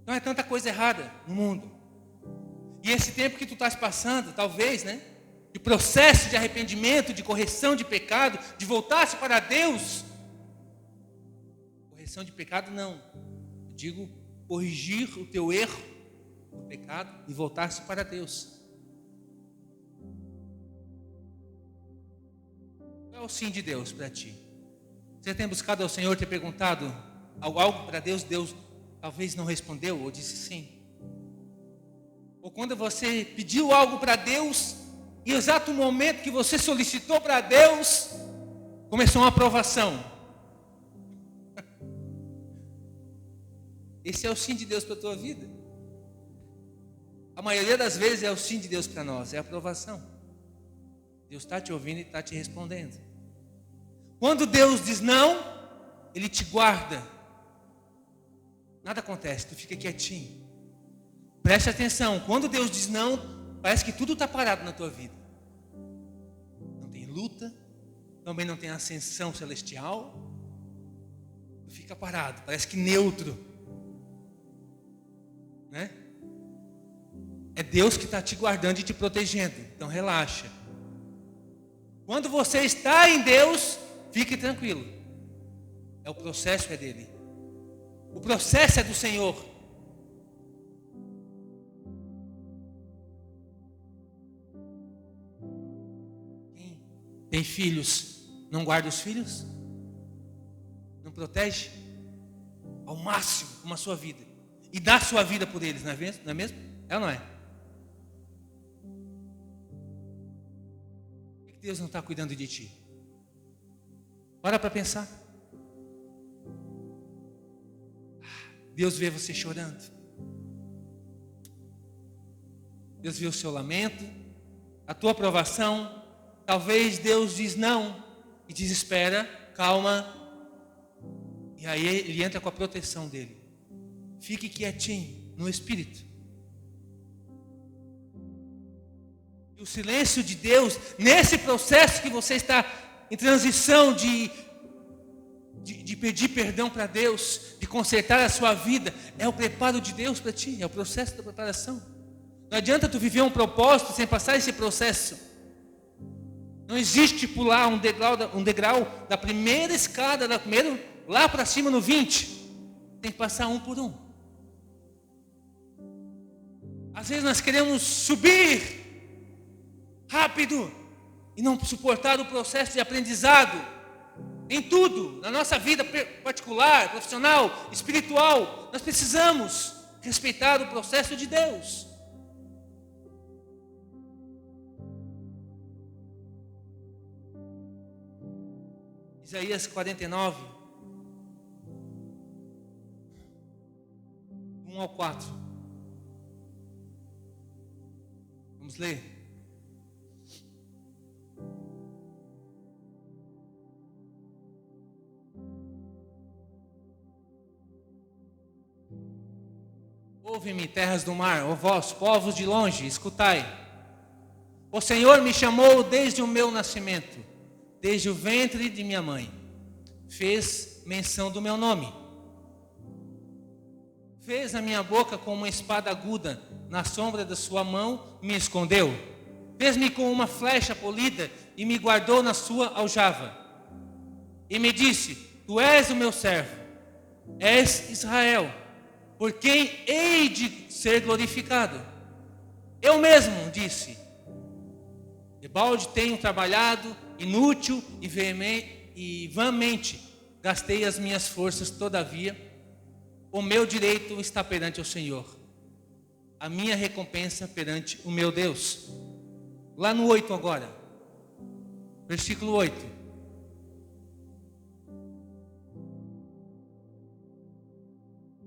Não é tanta coisa errada no mundo. E esse tempo que tu estás passando, talvez, né? De processo de arrependimento, de correção de pecado, de voltar-se para Deus. Correção de pecado não. Eu digo corrigir o teu erro, o pecado, e voltar-se para Deus. Qual é o sim de Deus para ti? Você tem buscado ao Senhor, ter perguntado algo para Deus, Deus talvez não respondeu ou disse sim. Ou quando você pediu algo para Deus, e no exato momento que você solicitou para Deus, começou uma aprovação. Esse é o sim de Deus para a tua vida. A maioria das vezes é o sim de Deus para nós, é a aprovação. Deus está te ouvindo e está te respondendo. Quando Deus diz não, Ele te guarda. Nada acontece, tu fica quietinho. Preste atenção, quando Deus diz não, parece que tudo está parado na tua vida. Não tem luta, também não tem ascensão celestial. Tu fica parado, parece que neutro, né? É Deus que está te guardando e te protegendo, então relaxa. Quando você está em Deus, fique tranquilo. O processo é dele. O processo é do Senhor. Quem tem filhos, não guarda os filhos? Não protege? Ao máximo, como a sua vida. E dá a sua vida por eles, não é mesmo? É ou não é? Deus não está cuidando de ti? Para pensar. Deus vê você chorando. Deus vê o seu lamento, a tua provação. Talvez Deus diz não e desespera, calma. E aí ele entra com a proteção dele. Fique quietinho no espírito. E o silêncio de Deus, nesse processo que você está em transição de pedir perdão para Deus, de consertar a sua vida, é o preparo de Deus para ti, é o processo da preparação. Não adianta tu viver um propósito sem passar esse processo. Não existe pular um degrau da primeira escada, lá para cima no 20. Tem que passar um por um. Às vezes nós queremos subir rápido e não suportar o processo de aprendizado em tudo, na nossa vida particular, profissional, espiritual. Nós precisamos respeitar o processo de Deus. Isaías 49, 1 ao 4. Vamos ler. Ouve-me, terras do mar, ó vós, povos de longe, escutai. O Senhor me chamou desde o meu nascimento, desde o ventre de minha mãe. Fez menção do meu nome. Fez a minha boca com uma espada aguda, na sombra da sua mão me escondeu. Fez-me com uma flecha polida e me guardou na sua aljava. E me disse: Tu és o meu servo, és Israel, por quem hei de ser glorificado. Eu mesmo disse: debalde tenho trabalhado, inútil e vãmente gastei as minhas forças, todavia o meu direito está perante o Senhor, a minha recompensa perante o meu Deus. Lá no 8 agora, versículo 8.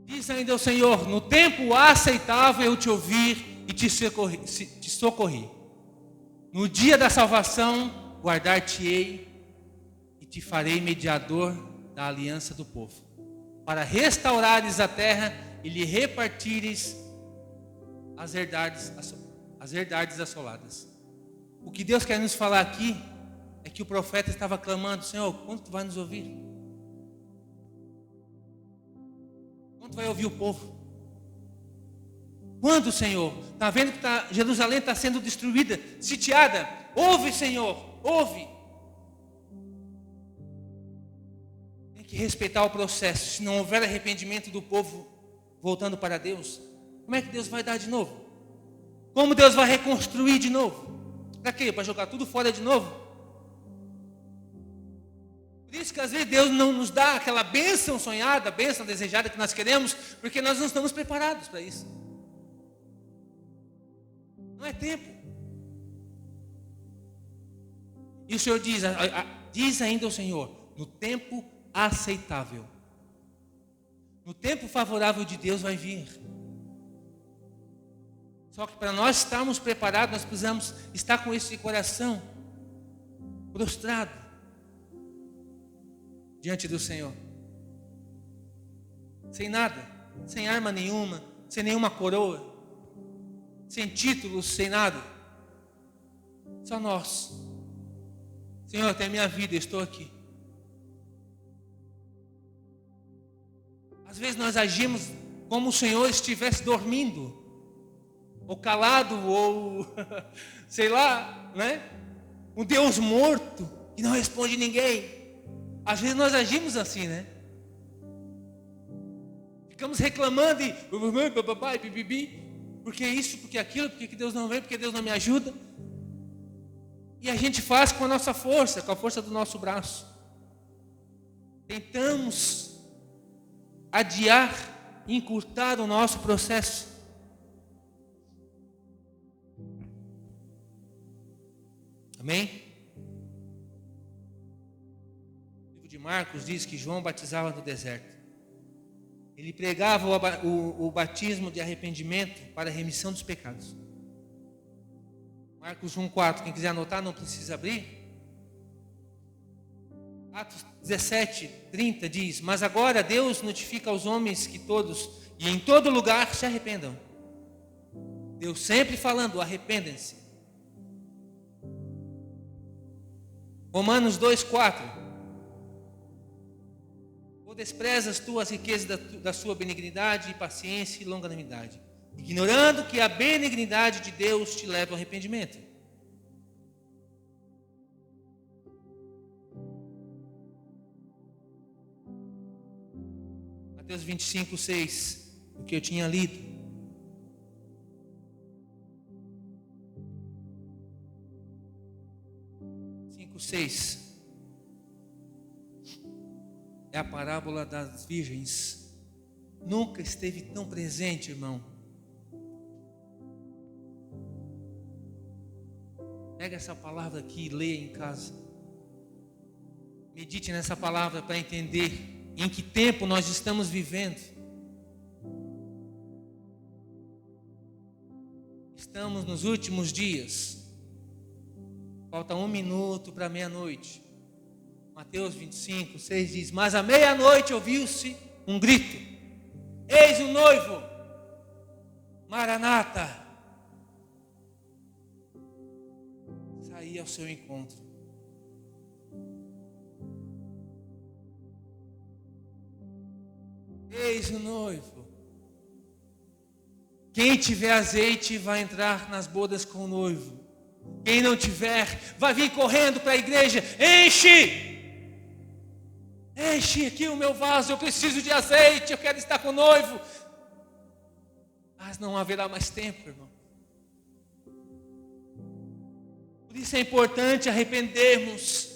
Diz ainda o Senhor: no tempo aceitável eu te ouvi e te socorri. No dia da salvação guardar-te-ei e te farei mediador da aliança do povo, para restaurares a terra e lhe repartires as herdades assoladas. O que Deus quer nos falar aqui é que o profeta estava clamando: Senhor, quando tu vai nos ouvir? Quando tu vai ouvir o povo? Quando, Senhor? Está vendo que Jerusalém está sendo destruída, sitiada? Ouve, Senhor, ouve. Tem que respeitar o processo. Se não houver arrependimento do povo voltando para Deus, como é que Deus vai dar de novo? Como Deus vai reconstruir de novo? Para quê? Para jogar tudo fora de novo? Por isso que às vezes Deus não nos dá aquela bênção sonhada, bênção desejada que nós queremos, porque nós não estamos preparados para isso. Não é tempo. E o Senhor diz ainda o Senhor: no tempo aceitável. No tempo favorável de Deus vai vir. Só que para nós estarmos preparados, nós precisamos estar com esse coração prostrado diante do Senhor. Sem nada, sem arma nenhuma, sem nenhuma coroa, sem títulos, sem nada. Só nós. Senhor, tem minha vida, estou aqui. Às vezes nós agimos como o Senhor estivesse dormindo, ou calado, ou sei lá, né? Um Deus morto que não responde ninguém. Às vezes nós agimos assim, né? Ficamos reclamando e porque isso, porque aquilo, porque Deus não vem, porque Deus não me ajuda. E a gente faz com a nossa força, com a força do nosso braço. Tentamos adiar, encurtar o nosso processo. Amém? livro de Marcos diz que João batizava no deserto. Ele pregava o batismo de arrependimento para a remissão dos pecados. Marcos 1,4, quem quiser anotar não precisa abrir. Atos 17:30 diz: mas agora Deus notifica aos homens que todos e em todo lugar se arrependam. Deus sempre falando, arrependem-se. Romanos 2,4: ou desprezas tu as riquezas da sua benignidade e paciência e longanimidade, ignorando que a benignidade de Deus te leva ao arrependimento. Mateus 25:6, o que eu tinha lido. É a parábola das virgens. Nunca esteve tão presente, irmão. Pega essa palavra aqui e leia em casa. Medite nessa palavra para entender em que tempo nós estamos vivendo. Estamos nos últimos dias. Falta 1 minuto para meia-noite. Mateus 25:6 diz: mas à meia-noite ouviu-se um grito: eis o noivo, Maranata, saía ao seu encontro. Eis o noivo. Quem tiver azeite vai entrar nas bodas com o noivo. Quem não tiver, vai vir correndo para a igreja: enche aqui o meu vaso, eu preciso de azeite, eu quero estar com o noivo. Mas não haverá mais tempo, irmão. Por isso é importante arrependermos.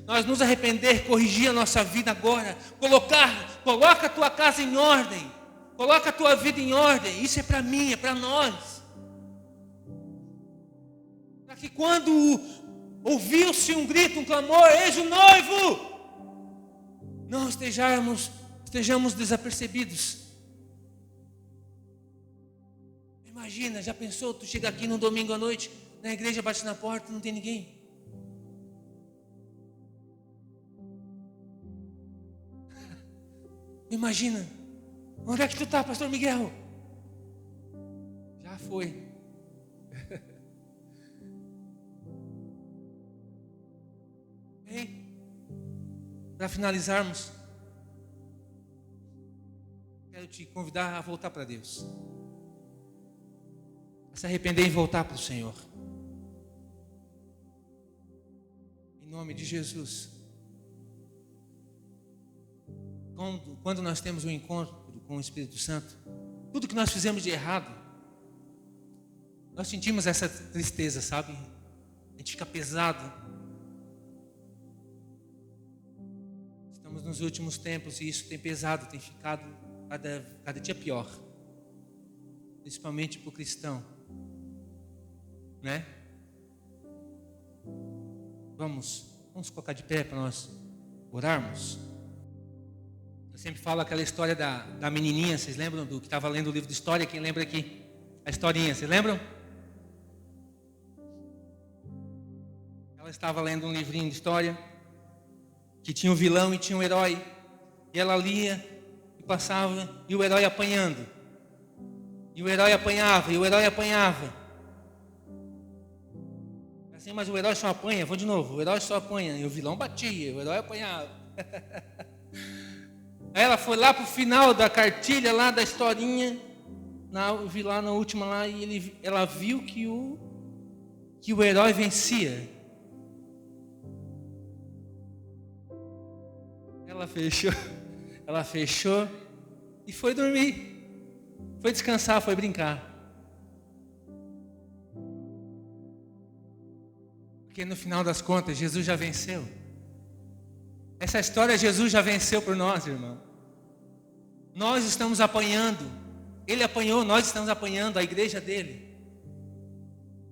Nós nos arrepender, corrigir a nossa vida agora. Coloca a tua casa em ordem. Coloca a tua vida em ordem. Isso é para mim, é para nós. Para que quando ouviu-se um grito, um clamor: eis o noivo, não estejamos desapercebidos. Imagina, já pensou, tu chega aqui no domingo à noite, na igreja, bate na porta, não tem ninguém. Imagina, onde é que tu está, pastor Miguel? Já foi. Bem, para finalizarmos, quero te convidar a voltar para Deus, a se arrepender e voltar para o Senhor. Em nome de Jesus. Quando nós temos um encontro com o Espírito Santo, tudo que nós fizemos de errado, nós sentimos essa tristeza, sabe? A gente fica pesado. Estamos nos últimos tempos e isso tem pesado, tem ficado cada dia pior. Principalmente para o cristão, né? Vamos colocar de pé para nós orarmos. Eu sempre falo aquela história da menininha, vocês lembram do que estava lendo o livro de história? Quem lembra aqui? A historinha, vocês lembram? Ela estava lendo um livrinho de história que tinha um vilão e tinha um herói. E ela lia e passava, e o herói apanhando. E o herói apanhava, e o herói apanhava. Assim, mas o herói só apanha, vou de novo, o herói só apanha. E o vilão batia, o herói apanhava. Aí ela foi lá para o final da cartilha lá da historinha, vi lá na última lá, e ela viu que o herói vencia. Ela fechou e foi dormir, foi descansar, foi brincar. Porque no final das contas, Jesus já venceu. Essa história, Jesus já venceu por nós, irmão. Nós estamos apanhando. Ele apanhou, nós estamos apanhando a igreja dele.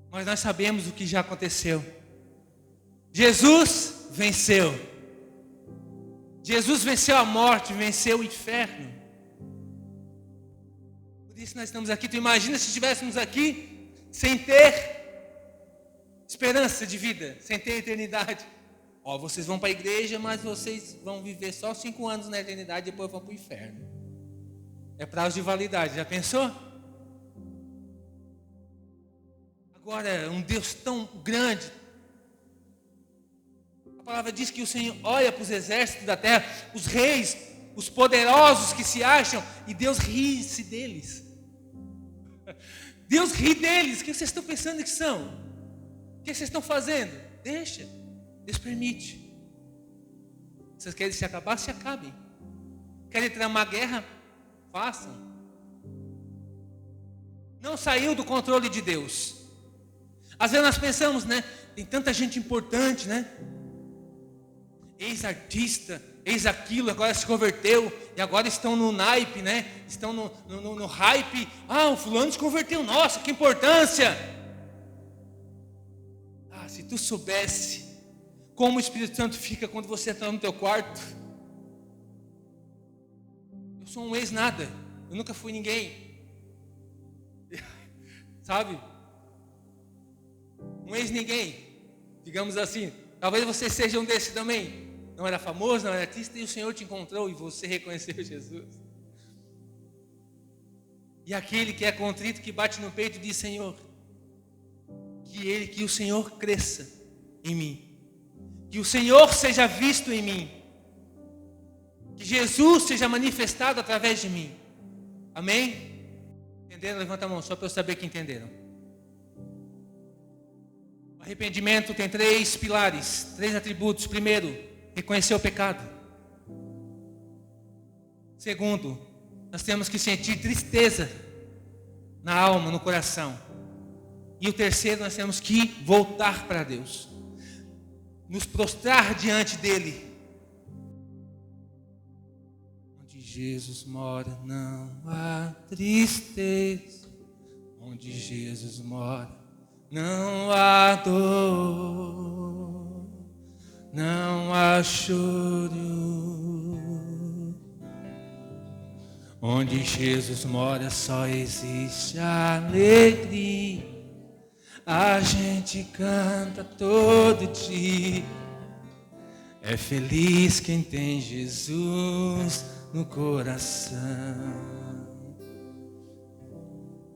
Mas nós sabemos o que já aconteceu. Jesus venceu. Jesus venceu a morte, venceu o inferno. Por isso nós estamos aqui. Tu imagina se estivéssemos aqui sem ter esperança de vida, sem ter eternidade. Ó, vocês vão para a igreja, mas vocês vão viver só 5 anos na eternidade e depois vão para o inferno. É prazo de validade, já pensou? Agora, um Deus tão grande. A palavra diz que o Senhor olha para os exércitos da terra, os reis, os poderosos que se acham, e Deus ri-se deles. Deus ri deles. O que vocês estão pensando que são? O que vocês estão fazendo? Deixa. Deus permite. Vocês querem se acabar? Se acabem. Querem tramar guerra? Façam. Não saiu do controle de Deus. Às vezes nós pensamos, né? Tem tanta gente importante, né? Ex-artista, ex-aquilo, agora se converteu. E agora estão no naipe, né? Estão no hype. Ah, o fulano se converteu. Nossa, que importância. Ah, se tu soubesse como o Espírito Santo fica quando você está no teu quarto. Eu sou um ex-nada. Eu nunca fui ninguém. Sabe? Um ex-ninguém. Digamos assim. Talvez você seja um desses também. Não era famoso, não era artista. E o Senhor te encontrou e você reconheceu Jesus. E aquele que é contrito, que bate no peito, diz: Senhor, que o Senhor cresça em mim. Que o Senhor seja visto em mim. Que Jesus seja manifestado através de mim. Amém? Entenderam? Levanta a mão só para eu saber que entenderam. O arrependimento tem 3 pilares, 3 atributos. Primeiro, reconhecer o pecado. Segundo, nós temos que sentir tristeza na alma, no coração. E o terceiro, nós temos que voltar para Deus. Nos prostrar diante dele. Onde Jesus mora não há tristeza. Onde Jesus mora não há dor. Não há choro. Onde Jesus mora só existe alegria. A gente canta todo dia. É feliz quem tem Jesus no coração.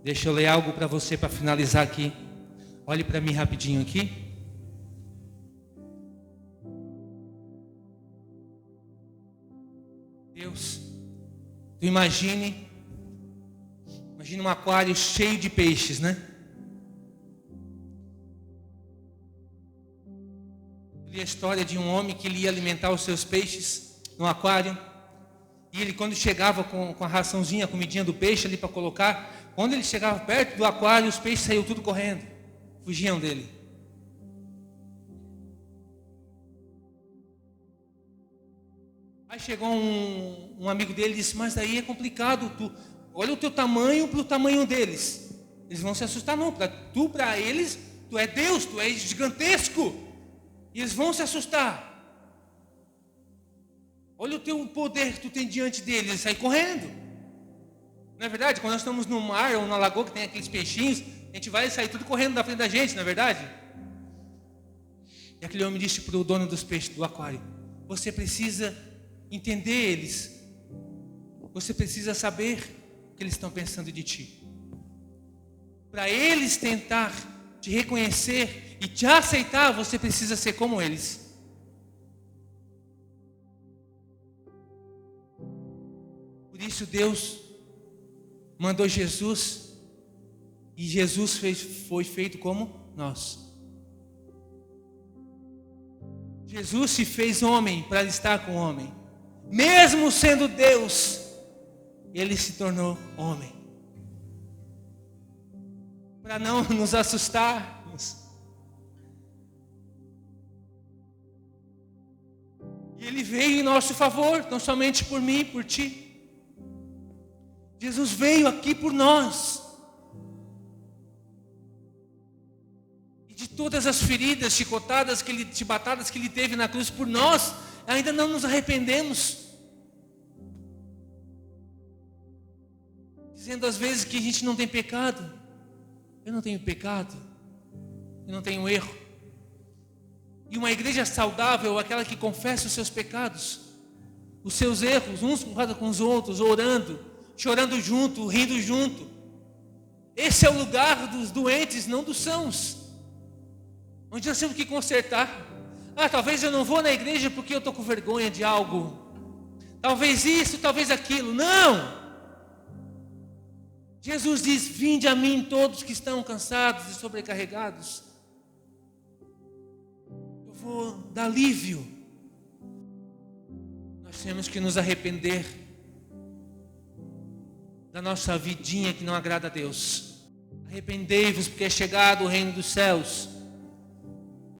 Deixa eu ler algo para você para finalizar aqui. Olhe para mim rapidinho aqui. Deus, tu imagine um aquário cheio de peixes, né? A história de um homem que ele ia alimentar os seus peixes no aquário. E ele, quando chegava com a raçãozinha, a comidinha do peixe ali para colocar, quando ele chegava perto do aquário, os peixes saíam tudo correndo, fugiam dele. Aí chegou um amigo dele e disse: mas daí é complicado, olha o teu tamanho para o tamanho deles. Eles vão se assustar. Não, para eles, tu é Deus, tu és gigantesco. E eles vão se assustar. Olha o teu poder que tu tem diante deles. Eles saem correndo. Não é verdade? Quando nós estamos no mar ou na lagoa que tem aqueles peixinhos, a gente vai sair tudo correndo da frente da gente, não é verdade? E aquele homem disse para o dono dos peixes do aquário: você precisa entender eles. Você precisa saber o que eles estão pensando de ti. Para eles tentar te reconhecer e te aceitar, você precisa ser como eles. Por isso Deus mandou Jesus, e Jesus foi feito como nós. Jesus se fez homem para estar com o homem. Mesmo sendo Deus, ele se tornou homem. Para não nos assustarmos. E ele veio em nosso favor, não somente por mim, por ti. Jesus veio aqui por nós. E de todas as feridas, chicotadas, chibatadas que ele teve na cruz por nós, ainda não nos arrependemos. Dizendo às vezes que a gente não tem pecado. Eu não tenho pecado. Eu não tenho erro. E uma igreja saudável é aquela que confessa os seus pecados, os seus erros, uns com os outros, orando, chorando junto, rindo junto. Esse é o lugar dos doentes, não dos sãos. Onde nós temos que consertar. Talvez eu não vou na igreja porque eu estou com vergonha de algo. Talvez isso, talvez aquilo. Não! Jesus diz: vinde a mim todos que estão cansados e sobrecarregados. Eu vou dar alívio. Nós temos que nos arrepender da nossa vidinha que não agrada a Deus. Arrependei-vos, porque é chegado o reino dos céus.